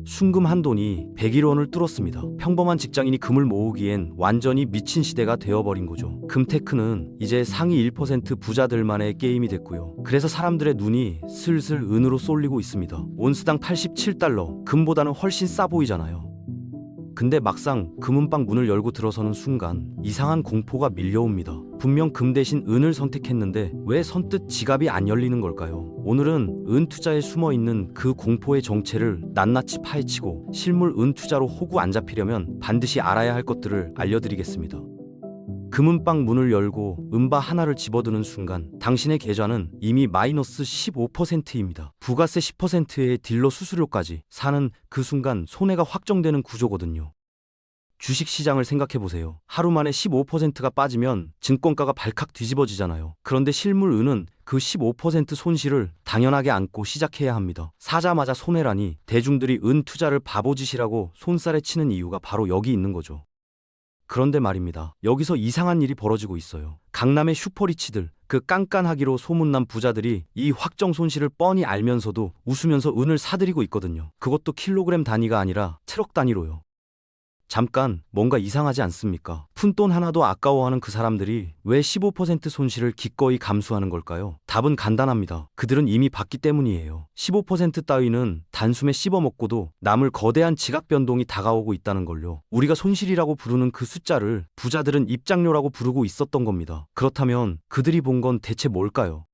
순금 한 돈이 101원을 뚫었습니다. 평범한 직장인이 금을 모으기엔 완전히 미친 시대가 되어버린 거죠. 금테크는 이제 상위 1% 부자들만의 게임이 됐고요. 그래서 사람들의 눈이 슬슬 은으로 쏠리고 있습니다. 온스당 87달러, 금보다는 훨씬 싸 보이잖아요. 근데 막상 금은방 문을 열고 들어서는 순간 이상한 공포가 밀려옵니다. 분명 금 대신 은을 선택했는데 왜 선뜻 지갑이 안 열리는 걸까요? 오늘은 은 투자에 숨어 있는 그 공포의 정체를 낱낱이 파헤치고 실물 은 투자로 호구 안 잡히려면 반드시 알아야 할 것들을 알려드리겠습니다. 금은방 문을 열고 은바 하나를 집어드는 순간 당신의 계좌는 이미 마이너스 15%입니다. 부가세 10%의 딜러 수수료까지 사는 그 순간 손해가 확정되는 구조거든요. 주식시장을 생각해보세요. 하루 만에 15%가 빠지면 증권가가 발칵 뒤집어지잖아요. 그런데 실물 은은 그 15% 손실을 당연하게 안고 시작해야 합니다. 사자마자 손해라니 대중들이 은 투자를 바보짓이라고 손살에 치는 이유가 바로 여기 있는 거죠. 그런데 말입니다. 여기서 이상한 일이 벌어지고 있어요. 강남의 슈퍼리치들, 그 깐깐하기로 소문난 부자들이 이 확정 손실을 뻔히 알면서도 웃으면서 은을 사들이고 있거든요. 그것도 킬로그램 단위가 아니라 트럭 단위로요. 잠깐 뭔가 이상하지 않습니까? 푼돈 하나도 아까워하는 그 사람들이 왜 15% 손실을 기꺼이 감수하는 걸까요? 답은 간단합니다. 그들은 이미 봤기 때문이에요. 15% 따위는 단숨에 씹어먹고도 남을 거대한 지각 변동이 다가오고 있다는 걸요. 우리가 손실이라고 부르는 그 숫자를 부자들은 입장료라고 부르고 있었던 겁니다. 그렇다면 그들이 본 건 대체 뭘까요?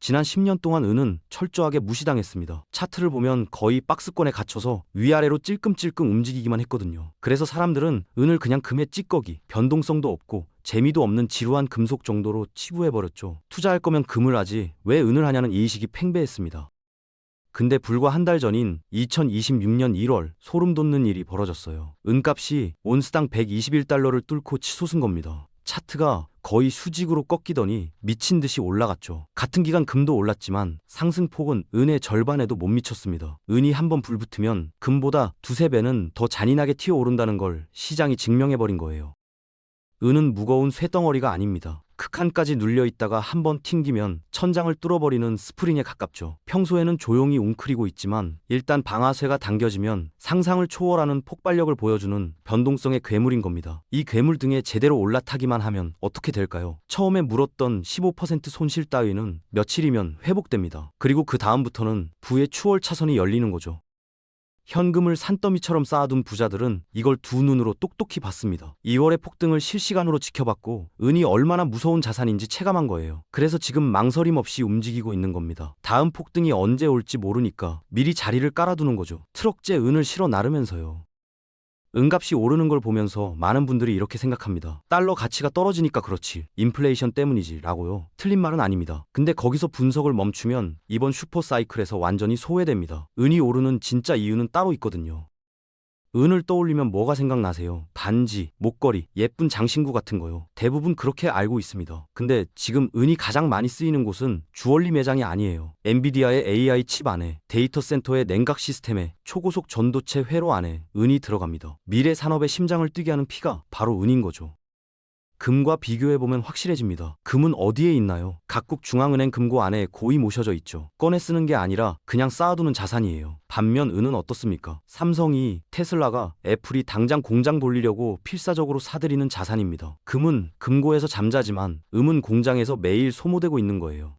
지난 10년 동안 은은 철저하게 무시당했습니다. 차트를 보면 거의 박스권에 갇혀서 위아래로 찔끔찔끔 움직이기만 했거든요. 그래서 사람들은 은을 그냥 금의 찌꺼기, 변동성도 없고 재미도 없는 지루한 금속 정도로 치부해버렸죠. 투자할 거면 금을 하지 왜 은을 하냐는 이의식이 팽배했습니다. 근데 불과 한 달 전인 2026년 1월 소름 돋는 일이 벌어졌어요. 은값이 온스당 121달러를 뚫고 치솟은 겁니다. 차트가 거의 수직으로 꺾이더니 미친 듯이 올라갔죠. 같은 기간 금도 올랐지만 상승폭은 은의 절반에도 못 미쳤습니다. 은이 한번 불붙으면 금보다 두세 배는 더 잔인하게 튀어오른다는 걸 시장이 증명해버린 거예요. 은은 무거운 쇠덩어리가 아닙니다. 극한까지 눌려있다가 한번 튕기면 천장을 뚫어버리는 스프링에 가깝죠. 평소에는 조용히 웅크리고 있지만 일단 방아쇠가 당겨지면 상상을 초월하는 폭발력을 보여주는 변동성의 괴물인 겁니다. 이 괴물 등에 제대로 올라타기만 하면 어떻게 될까요? 처음에 물었던 15% 손실 따위는 며칠이면 회복됩니다. 그리고 그 다음부터는 부의 추월 차선이 열리는 거죠. 현금을 산더미처럼 쌓아둔 부자들은 이걸 두 눈으로 똑똑히 봤습니다. 2월의 폭등을 실시간으로 지켜봤고 은이 얼마나 무서운 자산인지 체감한 거예요. 그래서 지금 망설임 없이 움직이고 있는 겁니다. 다음 폭등이 언제 올지 모르니까 미리 자리를 깔아두는 거죠. 트럭째 은을 실어 나르면서요. 은값이 오르는 걸 보면서 많은 분들이 이렇게 생각합니다. 달러 가치가 떨어지니까 그렇지. 인플레이션 때문이지 라고요. 틀린 말은 아닙니다. 근데 거기서 분석을 멈추면 이번 슈퍼사이클에서 완전히 소외됩니다. 은이 오르는 진짜 이유는 따로 있거든요. 은을 떠올리면 뭐가 생각나세요? 반지, 목걸이, 예쁜 장신구 같은 거요. 대부분 그렇게 알고 있습니다. 근데 지금 은이 가장 많이 쓰이는 곳은 주얼리 매장이 아니에요. 엔비디아의 AI 칩 안에, 데이터 센터의 냉각 시스템에, 초고속 전도체 회로 안에 은이 들어갑니다. 미래 산업의 심장을 뛰게 하는 피가 바로 은인 거죠. 금과 비교해보면 확실해집니다. 금은 어디에 있나요? 각국 중앙은행 금고 안에 고이 모셔져 있죠. 꺼내 쓰는 게 아니라 그냥 쌓아두는 자산이에요. 반면 은은 어떻습니까? 삼성이, 테슬라가, 애플이 당장 공장 돌리려고 필사적으로 사들이는 자산입니다. 금은 금고에서 잠자지만 음은 공장에서 매일 소모되고 있는 거예요.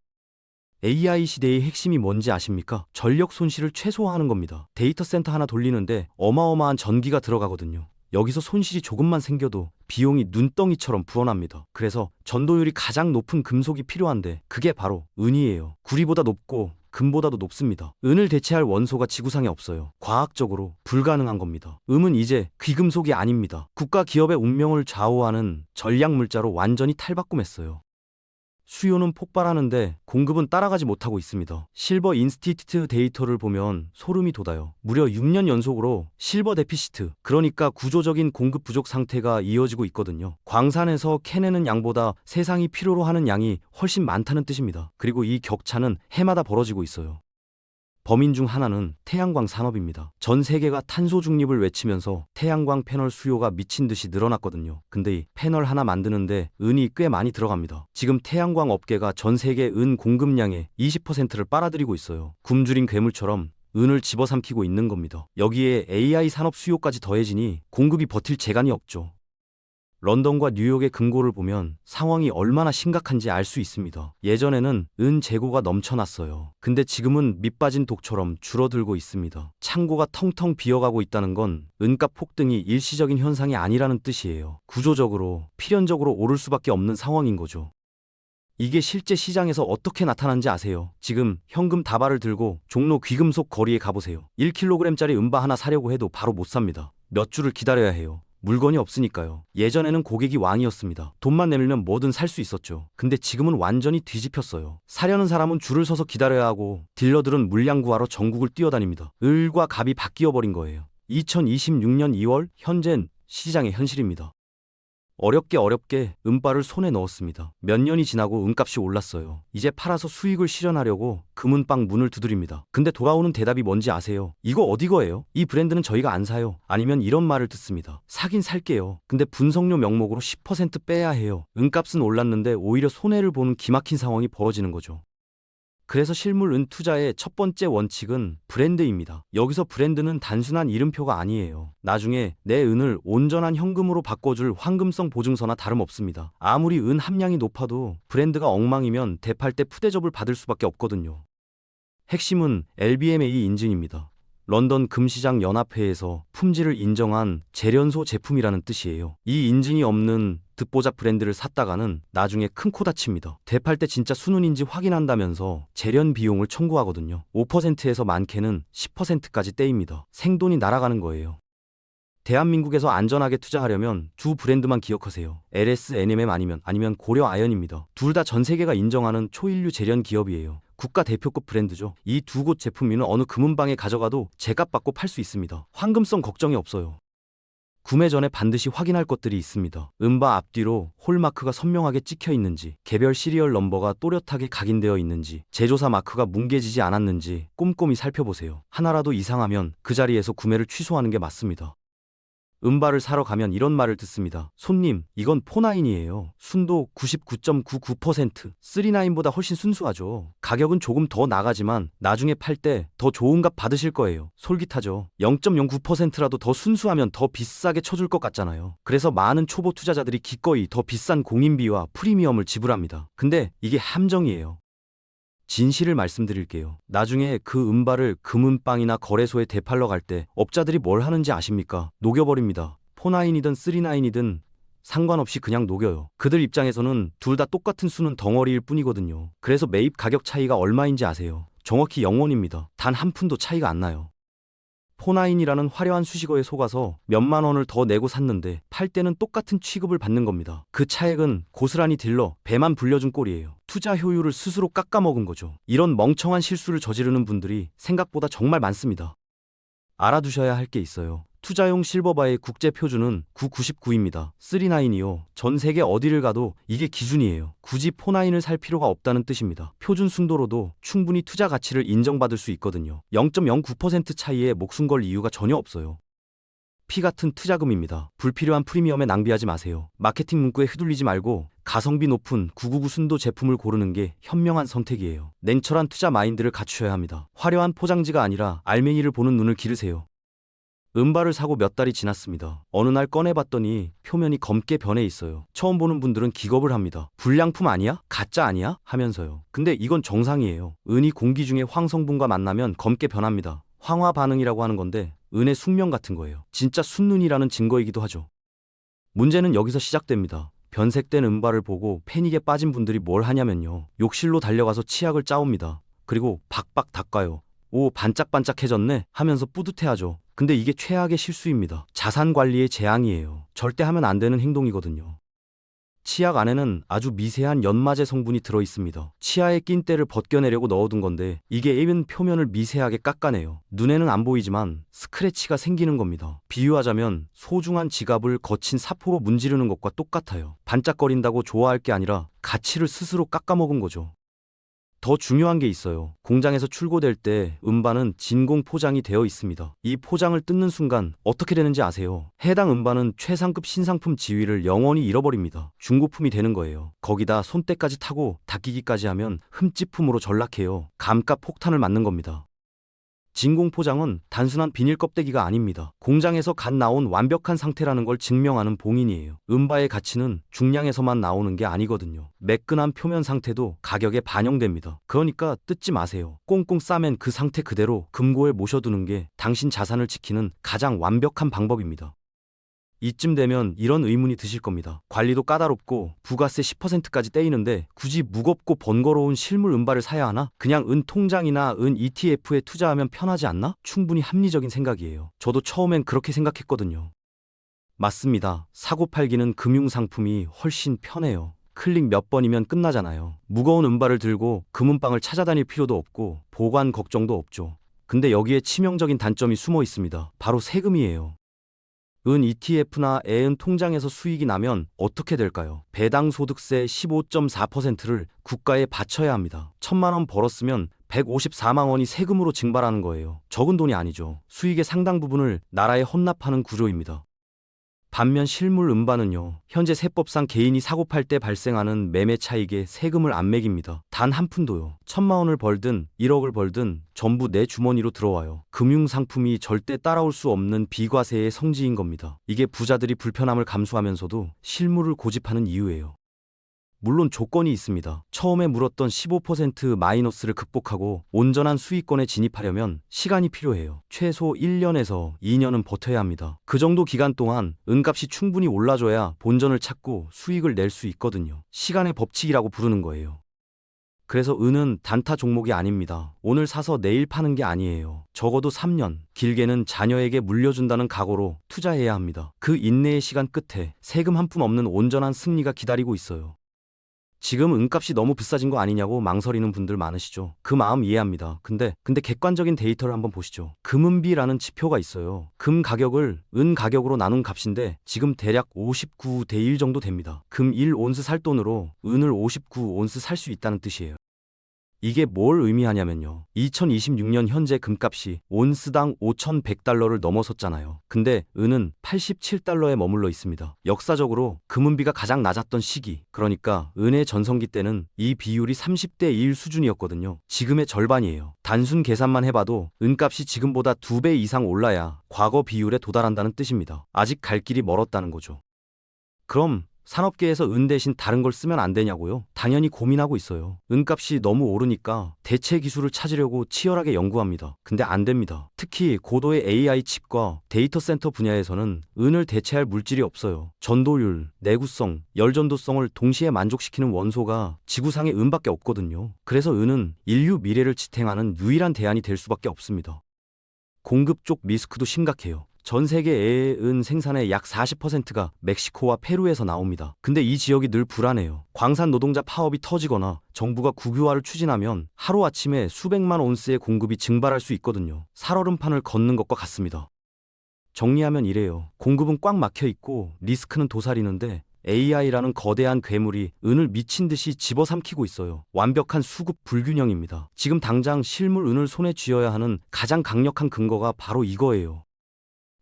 AI 시대의 핵심이 뭔지 아십니까? 전력 손실을 최소화하는 겁니다. 데이터 센터 하나 돌리는데 어마어마한 전기가 들어가거든요. 여기서 손실이 조금만 생겨도 비용이 눈덩이처럼 불어납니다. 그래서 전도율이 가장 높은 금속이 필요한데 그게 바로 은이에요. 구리보다 높고 금보다도 높습니다. 은을 대체할 원소가 지구상에 없어요. 과학적으로 불가능한 겁니다. 음은 이제 귀금속이 아닙니다. 국가 기업의 운명을 좌우하는 전략물자로 완전히 탈바꿈했어요. 수요는 폭발하는데 공급은 따라가지 못하고 있습니다. 실버 인스티튜트 데이터를 보면 소름이 돋아요. 무려 6년 연속으로 실버 데피시트, 그러니까 구조적인 공급 부족 상태가 이어지고 있거든요. 광산에서 캐내는 양보다 세상이 필요로 하는 양이 훨씬 많다는 뜻입니다. 그리고 이 격차는 해마다 벌어지고 있어요. 범인 중 하나는 태양광 산업입니다. 전 세계가 탄소 중립을 외치면서 태양광 패널 수요가 미친 듯이 늘어났거든요. 근데 이 패널 하나 만드는데 은이 꽤 많이 들어갑니다. 지금 태양광 업계가 전 세계 은 공급량의 20%를 빨아들이고 있어요. 굶주린 괴물처럼 은을 집어삼키고 있는 겁니다. 여기에 AI 산업 수요까지 더해지니 공급이 버틸 재간이 없죠. 런던과 뉴욕의 금고를 보면 상황이 얼마나 심각한지 알 수 있습니다. 예전에는 은 재고가 넘쳐났어요. 근데 지금은 밑빠진 독처럼 줄어들고 있습니다. 창고가 텅텅 비어가고 있다는 건 은가 폭등이 일시적인 현상이 아니라는 뜻이에요. 구조적으로, 필연적으로 오를 수밖에 없는 상황인 거죠. 이게 실제 시장에서 어떻게 나타난지 아세요? 지금 현금 다발을 들고 종로 귀금속 거리에 가보세요. 1kg짜리 은바 하나 사려고 해도 바로 못 삽니다. 몇 주를 기다려야 해요. 물건이 없으니까요. 예전에는 고객이 왕이었습니다. 돈만 내밀면 뭐든 살 수 있었죠. 근데 지금은 완전히 뒤집혔어요. 사려는 사람은 줄을 서서 기다려야 하고 딜러들은 물량 구하러 전국을 뛰어다닙니다. 을과 갑이 바뀌어 버린 거예요. 2026년 2월 현재는 시장의 현실입니다. 어렵게 은바를 손에 넣었습니다. 몇 년이 지나고 은값이 올랐어요. 이제 팔아서 수익을 실현하려고 금은방 문을 두드립니다. 근데 돌아오는 대답이 뭔지 아세요? 이거 어디 거예요? 이 브랜드는 저희가 안 사요. 아니면 이런 말을 듣습니다. 사긴 살게요. 근데 분석료 명목으로 10% 빼야 해요. 은값은 올랐는데 오히려 손해를 보는 기막힌 상황이 벌어지는 거죠. 그래서 실물 은 투자의 첫 번째 원칙은 브랜드입니다. 여기서 브랜드는 단순한 이름표가 아니에요. 나중에 내 은을 온전한 현금으로 바꿔줄 황금성 보증서나 다름없습니다. 아무리 은 함량이 높아도 브랜드가 엉망이면 대팔 때 푸대접을 받을 수밖에 없거든요. 핵심은 LBMA 인증입니다. 런던 금시장 연합회에서 품질을 인정한 재련소 제품이라는 뜻이에요. 이 인증이 없는 듣보잡 브랜드를 샀다가는 나중에 큰 코 다칩니다. 대팔 때 진짜 순운인지 확인한다면서 재련 비용을 청구하거든요. 5%에서 많게는 10%까지 떼입니다. 생돈이 날아가는 거예요. 대한민국에서 안전하게 투자하려면 두 브랜드만 기억하세요. LS, NMM 아니면 고려 아연입니다. 둘 다 전 세계가 인정하는 초일류 재련 기업이에요. 국가 대표급 브랜드죠. 이 두 곳 제품이는 어느 금은방에 가져가도 제값 받고 팔 수 있습니다. 황금성 걱정이 없어요. 구매 전에 반드시 확인할 것들이 있습니다. 은바 앞뒤로 홀마크가 선명하게 찍혀 있는지, 개별 시리얼 넘버가 또렷하게 각인되어 있는지, 제조사 마크가 뭉개지지 않았는지 꼼꼼히 살펴보세요. 하나라도 이상하면 그 자리에서 구매를 취소하는 게 맞습니다. 은바를 사러 가면 이런 말을 듣습니다. 손님, 이건 4나인이에요. 순도 99.99%, 3나인보다 훨씬 순수하죠. 가격은 조금 더 나가지만 나중에 팔 때 더 좋은 값 받으실 거예요. 솔깃하죠. 0.09%라도 더 순수하면 더 비싸게 쳐줄 것 같잖아요. 그래서 많은 초보 투자자들이 기꺼이 더 비싼 공인비와 프리미엄을 지불합니다. 근데 이게 함정이에요. 진실을 말씀드릴게요. 나중에 그 은바를 금은방이나 거래소에 되팔러 갈 때 업자들이 뭘 하는지 아십니까? 녹여버립니다. 4나인이든 3나인이든 상관없이 그냥 녹여요. 그들 입장에서는 둘 다 똑같은 수는 덩어리일 뿐이거든요. 그래서 매입 가격 차이가 얼마인지 아세요? 정확히 0원입니다. 단 한 푼도 차이가 안 나요. 4나인이라는 화려한 수식어에 속아서 몇만 원을 더 내고 샀는데 팔 때는 똑같은 취급을 받는 겁니다. 그 차액은 고스란히 딜러 배만 불려준 꼴이에요. 투자 효율을 스스로 깎아먹은 거죠. 이런 멍청한 실수를 저지르는 분들이 생각보다 정말 많습니다. 알아두셔야 할 게 있어요. 투자용 실버바의 국제 표준은 999입니다. 3나인이요. 전 세계 어디를 가도 이게 기준이에요. 굳이 4나인을 살 필요가 없다는 뜻입니다. 표준 순도로도 충분히 투자 가치를 인정받을 수 있거든요. 0.09% 차이에 목숨 걸 이유가 전혀 없어요. 피 같은 투자금입니다. 불필요한 프리미엄에 낭비하지 마세요. 마케팅 문구에 휘둘리지 말고 가성비 높은 999 순도 제품을 고르는 게 현명한 선택이에요. 냉철한 투자 마인드를 갖추셔야 합니다. 화려한 포장지가 아니라 알맹이를 보는 눈을 기르세요. 은바를 사고 몇 달이 지났습니다. 어느 날 꺼내봤더니 표면이 검게 변해 있어요. 처음 보는 분들은 기겁을 합니다. 불량품 아니야? 가짜 아니야? 하면서요. 근데 이건 정상이에요. 은이 공기 중에 황성분과 만나면 검게 변합니다. 황화 반응이라고 하는 건데 은의 숙명 같은 거예요. 진짜 순눈이라는 증거이기도 하죠. 문제는 여기서 시작됩니다. 변색된 은바를 보고 패닉에 빠진 분들이 뭘 하냐면요. 욕실로 달려가서 치약을 짜옵니다. 그리고 박박 닦아요. 오, 반짝반짝해졌네 하면서 뿌듯해하죠. 근데 이게 최악의 실수입니다. 자산 관리의 재앙이에요. 절대 하면 안 되는 행동이거든요. 치약 안에는 아주 미세한 연마제 성분이 들어있습니다. 치아에 낀 때를 벗겨내려고 넣어둔 건데 이게 입은 표면을 미세하게 깎아내요. 눈에는 안 보이지만 스크래치가 생기는 겁니다. 비유하자면 소중한 지갑을 거친 사포로 문지르는 것과 똑같아요. 반짝거린다고 좋아할 게 아니라 가치를 스스로 깎아먹은 거죠. 더 중요한 게 있어요. 공장에서 출고될 때 은바는 진공 포장이 되어 있습니다. 이 포장을 뜯는 순간 어떻게 되는지 아세요? 해당 은바는 최상급 신상품 지위를 영원히 잃어버립니다. 중고품이 되는 거예요. 거기다 손때까지 타고 닦이기까지 하면 흠집품으로 전락해요. 감가 폭탄을 맞는 겁니다. 진공포장은 단순한 비닐 껍데기가 아닙니다. 공장에서 갓 나온 완벽한 상태라는 걸 증명하는 봉인이에요. 은바의 가치는 중량에서만 나오는 게 아니거든요. 매끈한 표면 상태도 가격에 반영됩니다. 그러니까 뜯지 마세요. 꽁꽁 싸맨 그 상태 그대로 금고에 모셔두는 게 당신 자산을 지키는 가장 완벽한 방법입니다. 이쯤 되면 이런 의문이 드실 겁니다. 관리도 까다롭고 부가세 10%까지 떼이는데 굳이 무겁고 번거로운 실물 은바를 사야 하나? 그냥 은 통장이나 은 ETF에 투자하면 편하지 않나? 충분히 합리적인 생각이에요. 저도 처음엔 그렇게 생각했거든요. 맞습니다. 사고 팔기는 금융상품이 훨씬 편해요. 클릭 몇 번이면 끝나잖아요. 무거운 은바를 들고 금은방을 찾아다닐 필요도 없고 보관 걱정도 없죠. 근데 여기에 치명적인 단점이 숨어 있습니다. 바로 세금이에요. 은 ETF나 애은 통장에서 수익이 나면 어떻게 될까요? 배당 소득세 15.4%를 국가에 바쳐야 합니다. 1,000만 원 벌었으면 154만 원이 세금으로 증발하는 거예요. 적은 돈이 아니죠. 수익의 상당 부분을 나라에 헌납하는 구조입니다. 반면 실물 은바는요, 현재 세법상 개인이 사고 팔 때 발생하는 매매 차익에 세금을 안 매깁니다. 단 한 푼도요. 1,000만 원을 벌든 1억을 벌든 전부 내 주머니로 들어와요. 금융상품이 절대 따라올 수 없는 비과세의 성지인 겁니다. 이게 부자들이 불편함을 감수하면서도 실물을 고집하는 이유예요. 물론 조건이 있습니다. 처음에 물었던 15% 마이너스를 극복하고 온전한 수익권에 진입하려면 시간이 필요해요. 최소 1년에서 2년은 버텨야 합니다. 그 정도 기간 동안 은값이 충분히 올라줘야 본전을 찾고 수익을 낼 수 있거든요. 시간의 법칙이라고 부르는 거예요. 그래서 은은 단타 종목이 아닙니다. 오늘 사서 내일 파는 게 아니에요. 적어도 3년, 길게는 자녀에게 물려준다는 각오로 투자해야 합니다. 그 인내의 시간 끝에 세금 한 푼 없는 온전한 승리가 기다리고 있어요. 지금 은값이 너무 비싸진 거 아니냐고 망설이는 분들 많으시죠. 그 마음 이해합니다. 근데 객관적인 데이터를 한번 보시죠. 금은비라는 지표가 있어요. 금 가격을 은 가격으로 나눈 값인데 지금 대략 59대 1 정도 됩니다. 금 1온스 살 돈으로 은을 59온스 살 수 있다는 뜻이에요. 이게 뭘 의미하냐면요. 2026년 현재 금값이 온스당 5,100달러를 넘어섰잖아요. 근데 은은 87달러에 머물러 있습니다. 역사적으로 금은비가 가장 낮았던 시기, 그러니까 은의 전성기 때는 이 비율이 30대 1 수준이었거든요. 지금의 절반이에요. 단순 계산만 해봐도 은값이 지금보다 2배 이상 올라야 과거 비율에 도달한다는 뜻입니다. 아직 갈 길이 멀었다는 거죠. 그럼 산업계에서 은 대신 다른 걸 쓰면 안 되냐고요? 당연히 고민하고 있어요. 은값이 너무 오르니까 대체 기술을 찾으려고 치열하게 연구합니다. 근데 안 됩니다. 특히 고도의 AI 칩과 데이터 센터 분야에서는 은을 대체할 물질이 없어요. 전도율, 내구성, 열전도성을 동시에 만족시키는 원소가 지구상에 은밖에 없거든요. 그래서 은은 인류 미래를 지탱하는 유일한 대안이 될 수밖에 없습니다. 공급 쪽 리스크도 심각해요. 전 세계의 은 생산의 약 40%가 멕시코와 페루에서 나옵니다. 근데 이 지역이 늘 불안해요. 광산 노동자 파업이 터지거나 정부가 국유화를 추진하면 하루아침에 수백만 온스의 공급이 증발할 수 있거든요. 살얼음판을 걷는 것과 같습니다. 정리하면 이래요. 공급은 꽉 막혀 있고 리스크는 도사리는데 AI라는 거대한 괴물이 은을 미친 듯이 집어삼키고 있어요. 완벽한 수급 불균형입니다. 지금 당장 실물 은을 손에 쥐어야 하는 가장 강력한 근거가 바로 이거예요.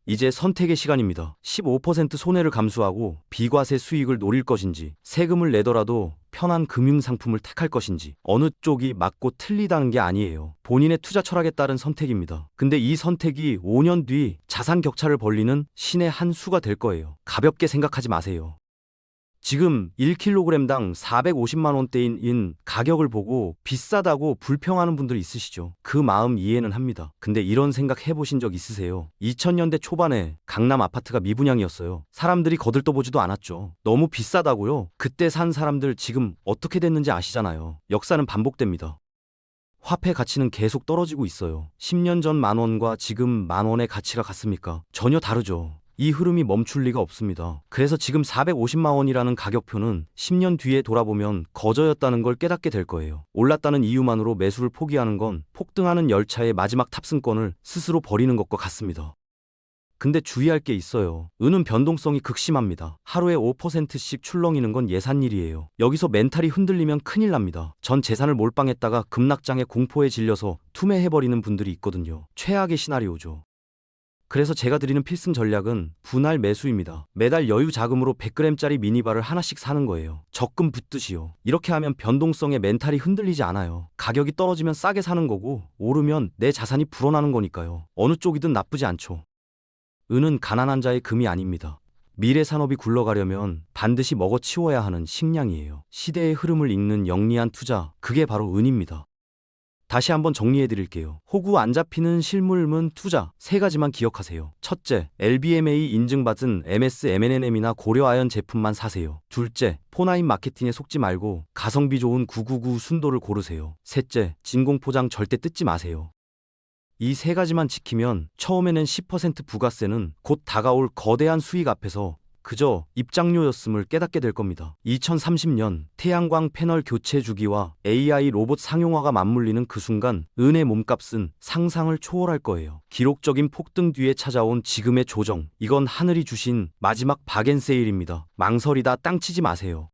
이제 선택의 시간입니다. 15% 손해를 감수하고 비과세 수익을 노릴 것인지, 세금을 내더라도 편한 금융상품을 택할 것인지, 어느 쪽이 맞고 틀리다는 게 아니에요. 본인의 투자 철학에 따른 선택입니다. 근데 이 선택이 5년 뒤 자산 격차를 벌리는 신의 한 수가 될 거예요. 가볍게 생각하지 마세요. 지금 1kg당 450만 원대인 인 가격을 보고 비싸다고 불평하는 분들 있으시죠? 그 마음 이해는 합니다. 근데 이런 생각 해보신 적 있으세요? 2000년대 초반에 강남 아파트가 미분양이었어요. 사람들이 거들떠보지도 않았죠. 너무 비싸다고요? 그때 산 사람들 지금 어떻게 됐는지 아시잖아요. 역사는 반복됩니다. 화폐 가치는 계속 떨어지고 있어요. 10년 전 10,000원과 지금 10,000원의 가치가 같습니까? 전혀 다르죠. 이 흐름이 멈출 리가 없습니다. 그래서 지금 450만 원이라는 가격표는 10년 뒤에 돌아보면 거저였다는 걸 깨닫게 될 거예요. 올랐다는 이유만으로 매수를 포기하는 건 폭등하는 열차의 마지막 탑승권을 스스로 버리는 것과 같습니다. 근데 주의할 게 있어요. 은은 변동성이 극심합니다. 하루에 5%씩 출렁이는 건 예산일이에요. 여기서 멘탈이 흔들리면 큰일 납니다. 전 재산을 몰빵했다가 급락장에 공포에 질려서 투매해버리는 분들이 있거든요. 최악의 시나리오죠. 그래서 제가 드리는 필승 전략은 분할 매수입니다. 매달 여유 자금으로 100g짜리 미니바를 하나씩 사는 거예요. 적금 붙듯이요. 이렇게 하면 변동성에 멘탈이 흔들리지 않아요. 가격이 떨어지면 싸게 사는 거고 오르면 내 자산이 불어나는 거니까요. 어느 쪽이든 나쁘지 않죠. 은은 가난한 자의 금이 아닙니다. 미래 산업이 굴러가려면 반드시 먹어치워야 하는 식량이에요. 시대의 흐름을 읽는 영리한 투자, 그게 바로 은입니다. 다시 한번 정리해 드릴게요. 호구 안 잡히는 실물문 투자 세 가지만 기억하세요. 첫째, LBMA 인증받은 MS, MNM이나 고려아연 제품만 사세요. 둘째, 포나인 마케팅에 속지 말고 가성비 좋은 999 순도를 고르세요. 셋째, 진공포장 절대 뜯지 마세요. 이 세 가지만 지키면 처음에는 10% 부가세는 곧 다가올 거대한 수익 앞에서 그저 입장료였음을 깨닫게 될 겁니다. 2030년 태양광 패널 교체 주기와 AI 로봇 상용화가 맞물리는 그 순간 은의 몸값은 상상을 초월할 거예요. 기록적인 폭등 뒤에 찾아온 지금의 조정, 이건 하늘이 주신 마지막 바겐세일입니다. 망설이다 땅 치지 마세요.